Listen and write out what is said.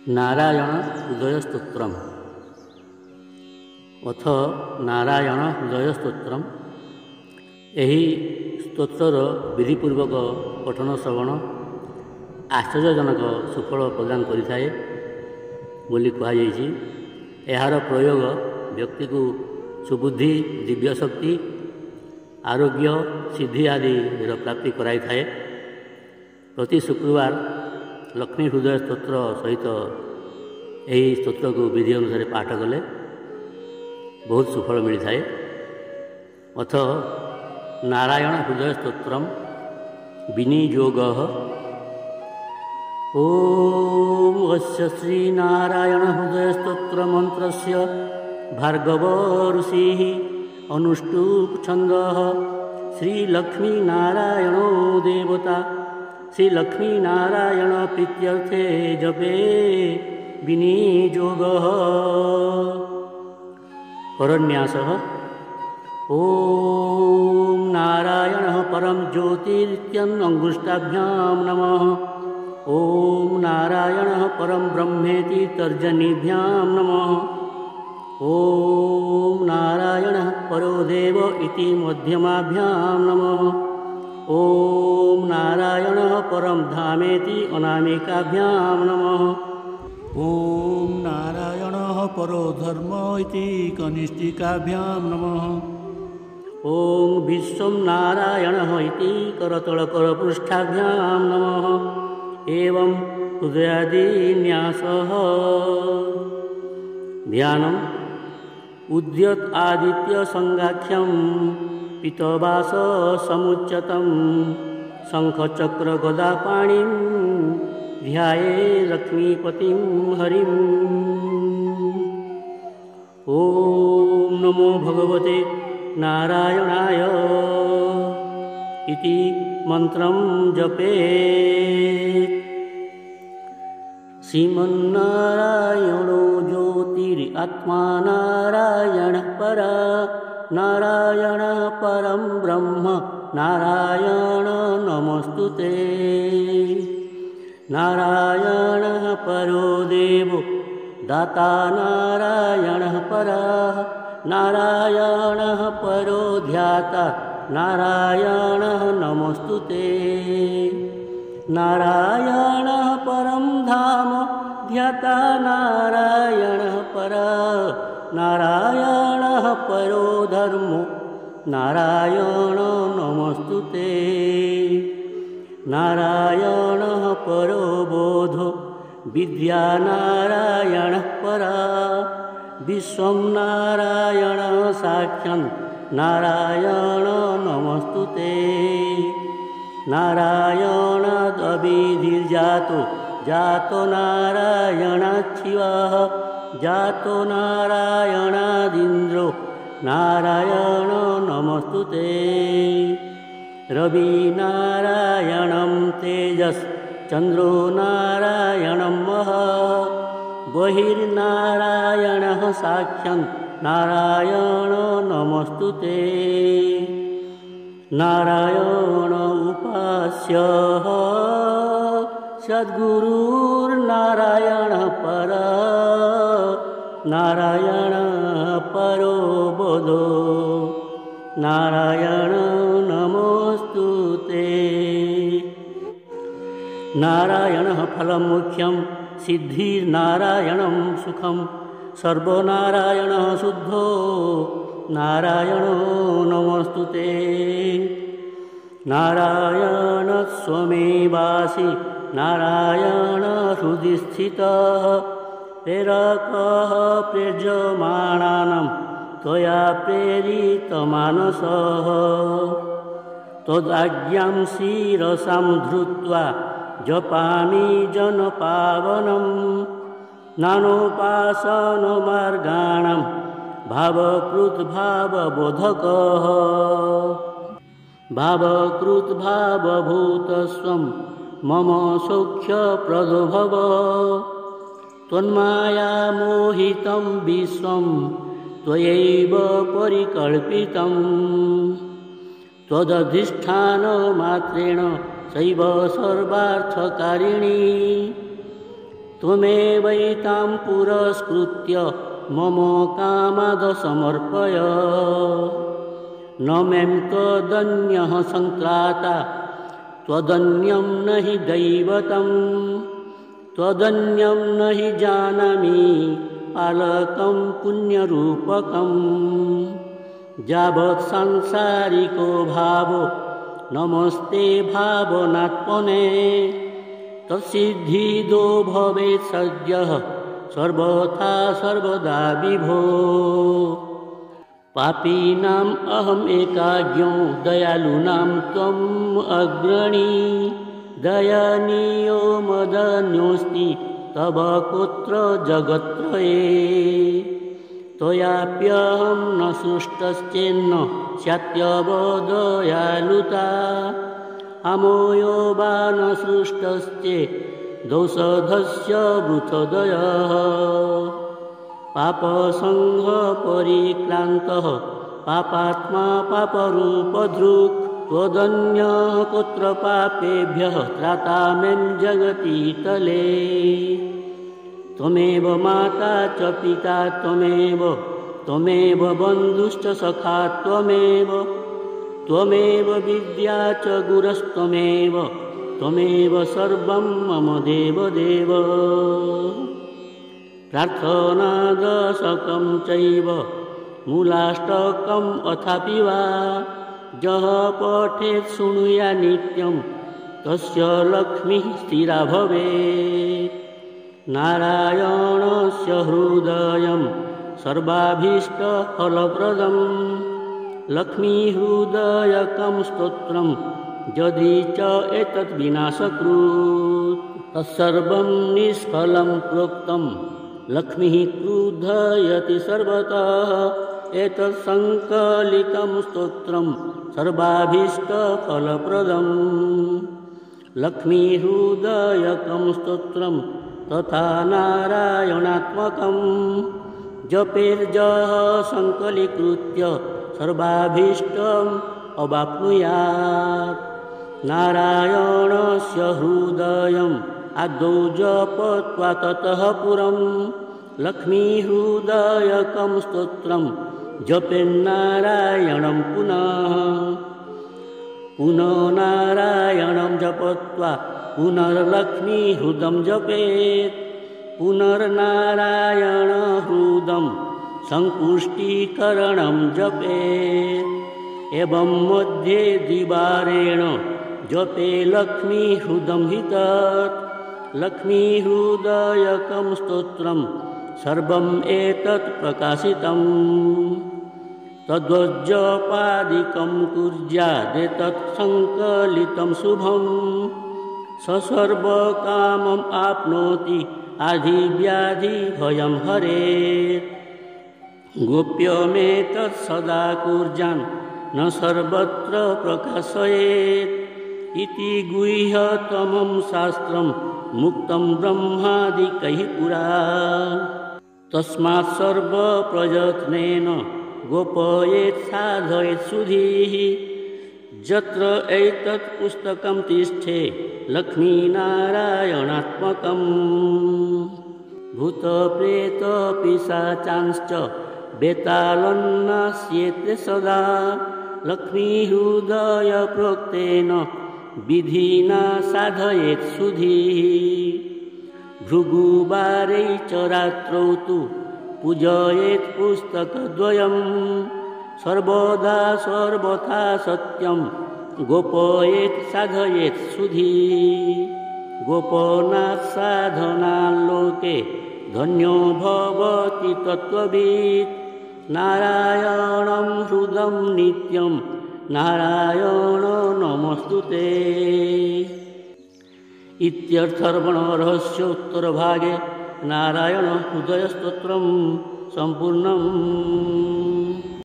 नारायण हृदय स्तोत्रम अथ नारायण हृदय स्तोत्रम। यही स्तोत्रर विधिपूर्वक पठन श्रवण आश्चर्यजनक सुफल प्रदान करिथाए बोली कहुଯାଇଛି। एहार प्रयोग व्यक्ति को सुबुद्धि, दिव्य शक्ति, आरोग्य, सिद्धि आदि प्राप्ति कराई थाए। प्रति शुक्रवार लक्ष्मी हृदय स्तोत्र सहित यही स्तोत्र को विधि अनुसार पाठ कले बहुत सुफल मिलता है। अथ नारायण हृदय स्तोत्रम विनियोग। ओम अस्य श्री नारायण हृदय स्तोत्र मंत्रस्य भार्गव ऋषि अनुष्टुप छंदः श्री लक्ष्मी नारायणो देवता श्री लक्ष्मी नारायण प्रीत्यर्थे जपे विनियोगः। करन्यासः ओम नारायणः परम ज्योतिरित्यङ्गुष्ठाभ्यां नमः। ओम नारायणः परम ब्रह्मेति तर्जनीभ्यां नमः। ओम नारायणः परो देव इति मध्यमाभ्यां नमः। ओम नारायणः परम धामेति अनामिकाभ्यां नमः। ओम नारायणः परो धर्म इति कनिष्ठिकाभ्यां नमः। ओम विश्वं नारायणः इति करतलकरपृष्ठाभ्यां नमः। एवं हृदयादिन्यासः। ध्यानम् उद्यत आदित्य संगाख्यं पीतवास समुच्चतं शंखचक्र गदापाणिं ध्याये लक्ष्मीपतिं हरिम्। ओम नमो भगवते नारायणाय इति मंत्रं जपेत्। श्रीमन्नारायणो ज्योतिरात्मा नारायणः परा नारायणः परं ब्रह्म नारायण नमोस्तुते। नारायणः परो देवो दाता नारायणः परः नारायणः परो ध्याता नारायणः नमोस्तुते। नारायणः परं धाम ध्याता नारायणः परः नारायणः परो धर्मो नारायण नमोस्तुते। नारायणः परो बोधो विद्या नारायणः परः विश्वं नारायणः साक्षान् नारायण नमोस्तुते। नारायणादविधिर्जातो जातो नारायणाच्छिवः जातो नारायणादिन्द्रो नारायण नमोस्तुते। रवि नारायणं तेजस् चंद्रो नारायणं महः बहिर्नारायणः साक्षात् नारायण नमोस्तुते। नारायण उपास्यः सद्गुरुर्नारायणः परः नारायण परो बोधो नारायण नमोस्तुते। नारायणः फलं मुख्यं सिद्धिर्नारायणं सुखं सर्वनारायणः शुद्धो नारायणो नमोस्तुते। नारायण स्वमेवासि नारायण हृदि स्थितः प्रेरकः प्रेज्यमाणानां त्वया प्रेरितमानसः त्वदाज्ञां शिरसां धृत्वा जपामि जनपावनं नानोपासनमार्गाणां भावकृद्भावबोधकः भावकृद्भावभूतस्वं मम सौख्यप्रदो भव। त्वन्मायामोहितं विश्वं त्वयैव परिकल्पितं त्वदधिष्ठानमात्रेण सैव सर्वार्थकारिणी त्वमेवैतां पुरस्कृत्य मम कामाद समर्पय। न मे त्वदन्यः सङ्क्राता त्वदन्यं न हि दैवतं त्वदन्यं न हि जानामि पालकं पुण्यरूपकं। यावत् सांसारिको भावो नमस्ते भावनात्मने तत्सिद्धिदो भवेत् सद्यः सर्वथा सर्वदा विभो। पापीनाम् अहम् एकाज्ञो दयालूनां त्वम् अग्रणी दयनीयो मदन्योऽस्ति तव कुत्र जगत्त्रये। त्वयाप्यहं न सृष्टश्चेन्न स्यात्यवदयालुता अमोयो वा न सृष्टश्चे दोषधस्य वृथदयः। पापसङ्घपरिक्रान्तः पापात्मा पापरूपधृक् त्वदन्यः कुत्र पापेभ्यः त्राता में जगति तले। त्वमेव माता च पिता त्वमेव बन्धुश्च सखा त्वमेव विद्या च गुरस्त्वमेव सर्वं मम देवदेव। प्रार्थनादशकं चैव मूलाष्टकम् अथापि वा यः पठेत् शृणुया नित्यं तस्य लक्ष्मीः स्थिरा भवेत्। नारायणस्य हृदयं सर्वाभीष्टफलप्रदं लक्ष्मीहृदयकं स्तोत्रं यदि च एतत् विनाशकृत् तत्सर्वं निष्फलं प्रोक्तं। लक्ष्मीः क्रुधयति सर्वतः एतत् सङ्कलितं स्तोत्रं सर्वाभीष्टफलप्रदं। लक्ष्मीहृदयकं स्तोत्रं तथा नारायणात्मकं जपेर्जः सङ्कलीकृत्य सर्वाभीष्टम् अवाप्नुयात्। नारायणस्य हृदयम् आदौ जपत्वा ततः पुरं लक्ष्मीहृदयकं स्तोत्रं जपेन्नारायणं पुनः नारायणं जपत्वा पुनर्लक्ष्मीहृदं जपेत्। पुनर्नारायणहृदं सङ्पुष्टीकरणं जपेत्। एवं मध्ये द्विवारेण जपे लक्ष्मीहृदं हि तत्। लक्ष्मीहृदयकं स्तोत्रं सर्वम् एतत् प्रकाशितम्। तद्वज्जपादिकं कुर्यादेतत् सङ्कलितं शुभं सर्वकामम् आप्नोति आधिव्याधिभयं हरेत्। गोप्यमेतत् सदा कुर्यान् न सर्वत्र प्रकाशयेत् इति गुह्यतमं शास्त्रं मुक्तं ब्रह्मादिकैः पुरा। तस्मात् सर्वप्रयत्नेन गोपयेत् साधयेत् सुधीः। यत्र एतत् पुस्तकं तिष्ठे लक्ष्मीनारायणात्मकम्। भूतप्रेतपिशाचांश्च बेतालन्नास्येते सदा लक्ष्मीहृदयप्रोक्तेन विधिना साधयेत् सुधीः। भृगुवारे च रात्रौ तु पूजयेत् पुस्तकद्वयं सर्वदा सर्वथा सत्यं गोपयेत् साधयेत् सुधीः। गोपनात् साधनाल्लोके धन्यो भवति तत्त्ववित्। नारायणं हृदं नित्यं नारायण नमस्तुते। इत्यर्थर्वणरहस्योत्तरभागे नारायण हृदयस्तोत्रं सम्पूर्णम्।